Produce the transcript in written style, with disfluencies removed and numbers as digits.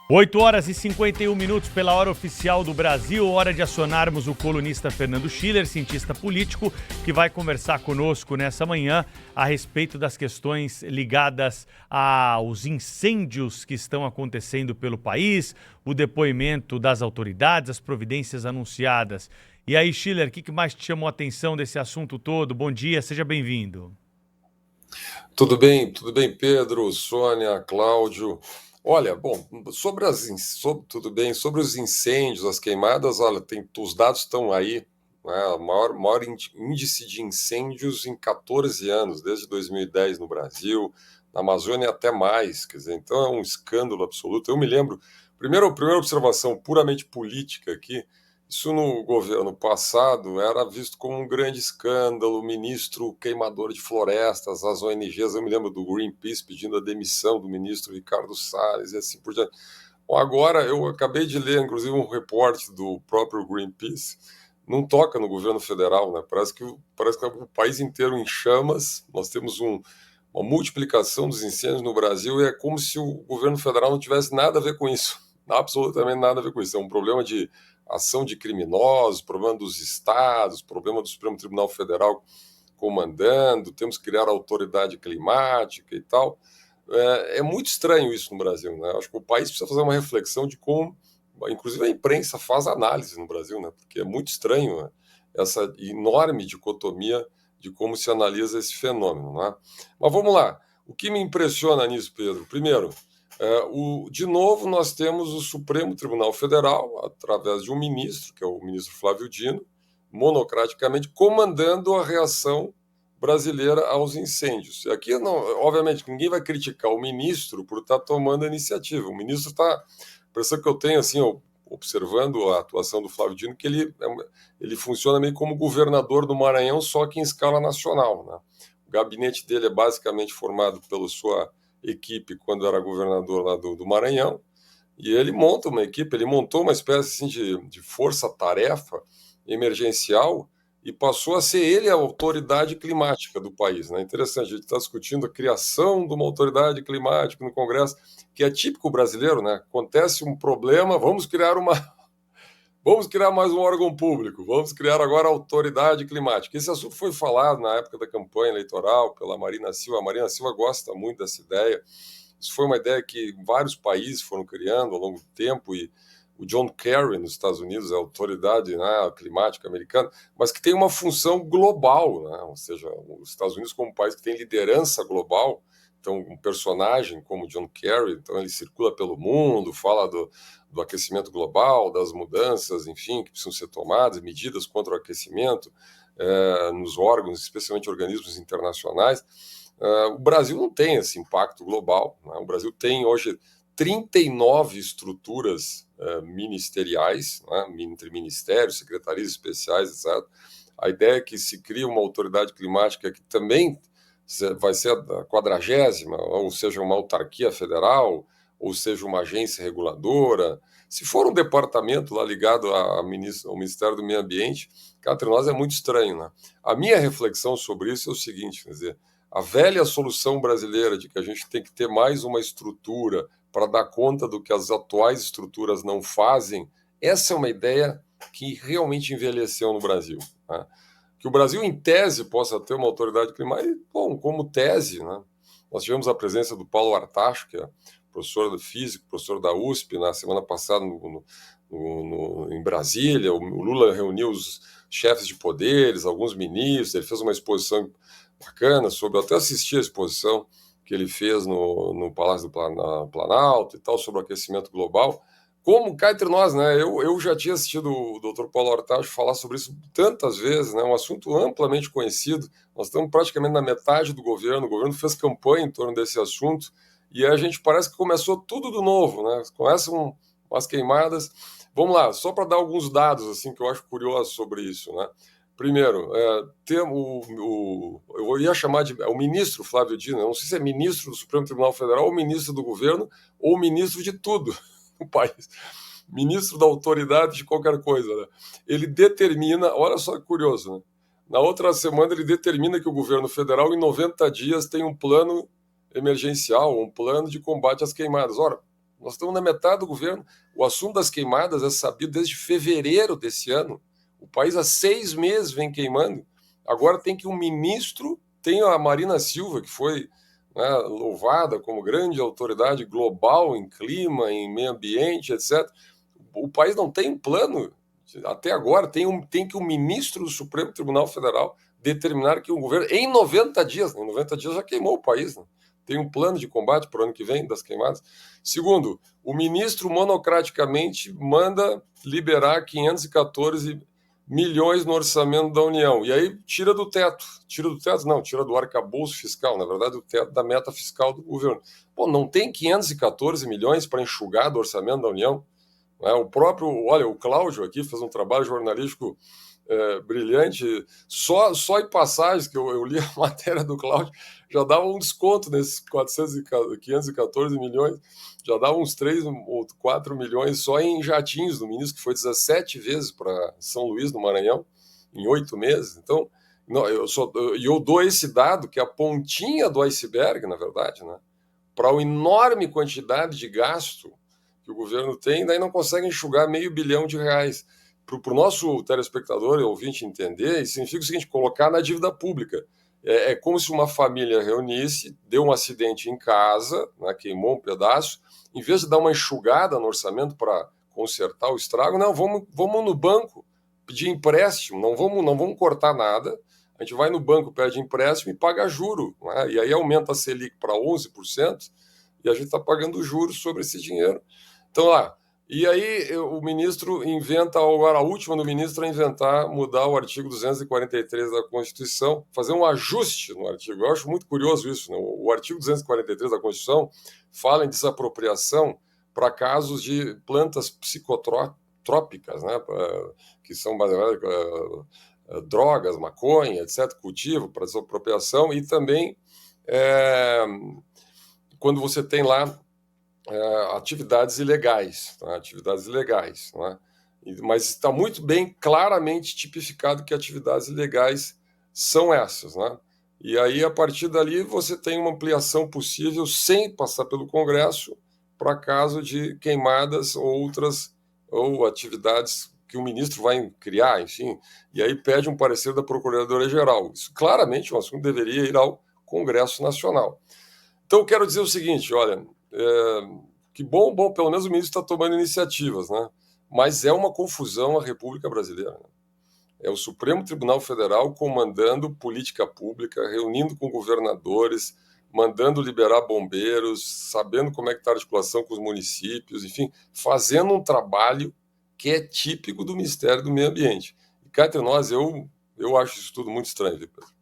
8h51 pela hora oficial do Brasil, hora de acionarmos o colunista Fernando Schiller, cientista político, que vai conversar conosco nessa manhã a respeito das questões ligadas aos incêndios que estão acontecendo pelo país, o depoimento das autoridades, as providências anunciadas. E aí, Schiller, o que mais te chamou a atenção desse assunto todo? Bom dia, seja bem-vindo. Tudo bem, Pedro, Sônia, Cláudio. Olha, bom, sobre os incêndios, as queimadas, olha, os dados estão aí, né, o maior índice de incêndios em 14 anos, desde 2010 no Brasil, na Amazônia até mais, quer dizer, então é um escândalo absoluto. Eu me lembro, primeira observação puramente política aqui, isso no governo passado era visto como um grande escândalo, o ministro queimador de florestas, as ONGs, eu me lembro do Greenpeace pedindo a demissão do ministro Ricardo Salles e assim por diante. Bom, agora eu acabei de ler, inclusive, um reporte do próprio Greenpeace, não toca no governo federal, né? Parece que o país inteiro em chamas, nós temos uma multiplicação dos incêndios no Brasil e é como se o governo federal não tivesse nada a ver com isso, absolutamente nada a ver com isso. É um problema de ação de criminosos, problema dos estados, problema do Supremo Tribunal Federal comandando, temos que criar a autoridade climática e tal. É muito estranho isso no Brasil, né? Acho que o país precisa fazer uma reflexão de como, inclusive a imprensa faz análise no Brasil, né? Porque é muito estranho, né, essa enorme dicotomia de como se analisa esse fenômeno, né? Mas vamos lá. O que me impressiona nisso, Pedro? Primeiro, de novo, nós temos o Supremo Tribunal Federal, através de um ministro, que é o ministro Flávio Dino, monocraticamente comandando a reação brasileira aos incêndios. E aqui, não, obviamente, ninguém vai criticar o ministro por estar tomando a iniciativa. O ministro está... A impressão que eu tenho, assim, observando a atuação do Flávio Dino, que ele funciona meio como governador do Maranhão, só que em escala nacional, né? O gabinete dele é basicamente formado pela sua equipe quando era governador lá do Maranhão, e ele monta uma equipe, ele montou uma espécie assim, de força-tarefa emergencial e passou a ser ele a autoridade climática do país, né? Interessante, a gente está discutindo a criação de uma autoridade climática no Congresso, que é típico brasileiro, né? Acontece um problema, vamos criar mais um órgão público, vamos criar agora a autoridade climática. Esse assunto foi falado na época da campanha eleitoral pela Marina Silva. A Marina Silva gosta muito dessa ideia. Isso foi uma ideia que vários países foram criando ao longo do tempo, e o John Kerry, nos Estados Unidos, é a autoridade, né, climática americana, mas que tem uma função global, né? Ou seja, os Estados Unidos como um país que tem liderança global, então um personagem como John Kerry, então ele circula pelo mundo, fala do aquecimento global, das mudanças, enfim, que precisam ser tomadas, medidas contra o aquecimento nos órgãos, especialmente organismos internacionais. O Brasil não tem esse impacto global, né? O Brasil tem hoje 39 estruturas ministeriais, né, entre ministérios, secretarias especiais, etc. A ideia é que se cria uma autoridade climática que também vai ser a 40ª, ou seja, uma autarquia federal, ou seja, uma agência reguladora. Se for um departamento lá ligado ao Ministério do Meio Ambiente, cá entre nós é muito estranho, né? A minha reflexão sobre isso é o seguinte, quer dizer, a velha solução brasileira de que a gente tem que ter mais uma estrutura para dar conta do que as atuais estruturas não fazem, essa é uma ideia que realmente envelheceu no Brasil, né? Que o Brasil, em tese, possa ter uma autoridade climática, bom, como tese, né? Nós tivemos a presença do Paulo Artacho, que é professor de física, professor da USP, na semana passada em Brasília. O Lula reuniu os chefes de poderes, alguns ministros, ele fez uma exposição bacana sobre, eu até assisti a exposição que ele fez no Palácio do Planalto e tal, sobre o aquecimento global. Como cá entre nós, né? Eu já tinha assistido o Dr. Paulo Artacho falar sobre isso tantas vezes, né? Um assunto amplamente conhecido. Nós estamos praticamente na metade do governo, o governo fez campanha em torno desse assunto, e a gente parece que começou tudo do novo, né? Começam umas queimadas. Vamos lá, só para dar alguns dados assim que eu acho curioso sobre isso, né? Primeiro, eu ia chamar de o ministro Flávio Dino, eu não sei se é ministro do Supremo Tribunal Federal, ou ministro do governo, ou ministro de tudo no país, ministro da autoridade de qualquer coisa, né? Ele determina, olha só que curioso, né? Na outra semana ele determina que o governo federal em 90 dias tem um plano emergencial, um plano de combate às queimadas. Ora, Nós estamos na metade do governo. O assunto das queimadas é sabido desde fevereiro desse ano. O país há 6 meses vem queimando. Agora tem que um ministro, tem a Marina Silva, que foi, né, louvada como grande autoridade global em clima, em meio ambiente, etc. O país não tem um plano. Até agora tem que o ministro do Supremo Tribunal Federal determinar que o governo, em 90 dias já queimou o país, né? Tem um plano de combate para o ano que vem das queimadas. Segundo, o ministro monocraticamente manda liberar 514 milhões no orçamento da União. E aí tira do teto. Tira do arcabouço fiscal, na verdade, o teto da meta fiscal do governo. Bom, não tem 514 milhões para enxugar do orçamento da União? O próprio, olha, o Cláudio aqui fez um trabalho jornalístico brilhante, só em passagens que eu li a matéria do Cláudio, já dava um desconto nesses 514 milhões, já dava uns 3 ou 4 milhões só em jatinhos do ministro, que foi 17 vezes para São Luís, no Maranhão, em 8 meses. Então, eu dou esse dado, que é a pontinha do iceberg, na verdade, né, para a enorme quantidade de gasto que o governo tem, daí não consegue enxugar R$500 bilhão. Para o nosso telespectador e ouvinte entender, isso significa o seguinte: colocar na dívida pública. É como se uma família reunisse, deu um acidente em casa, né, queimou um pedaço, em vez de dar uma enxugada no orçamento para consertar o estrago, não, vamos no banco pedir empréstimo, não vamos cortar nada, a gente vai no banco, pede empréstimo e paga juro, né, e aí aumenta a Selic para 11%, e a gente está pagando juros sobre esse dinheiro. Então, e aí o ministro inventa, agora a última do ministro é inventar, mudar o artigo 243 da Constituição, fazer um ajuste no artigo. Eu acho muito curioso isso, né? O artigo 243 da Constituição fala em desapropriação para casos de plantas psicotrópicas, né? Que são drogas, maconha, etc., cultivo para desapropriação, e também quando você tem lá atividades ilegais, né? Né? Mas está muito bem, claramente tipificado que atividades ilegais são essas, né? E aí, a partir dali, você tem uma ampliação possível sem passar pelo Congresso para caso de queimadas ou atividades que o ministro vai criar, enfim, e aí pede um parecer da Procuradoria-Geral. Isso claramente é um assunto que deveria ir ao Congresso Nacional. Então, eu quero dizer o seguinte, olha, que bom, pelo menos o ministro está tomando iniciativas, né? Mas é uma confusão a República Brasileira, né? É o Supremo Tribunal Federal comandando política pública, reunindo com governadores, mandando liberar bombeiros, sabendo como é que está a articulação com os municípios, enfim, fazendo um trabalho que é típico do Ministério do Meio Ambiente. E cá entre nós, eu acho isso tudo muito estranho, Pedro.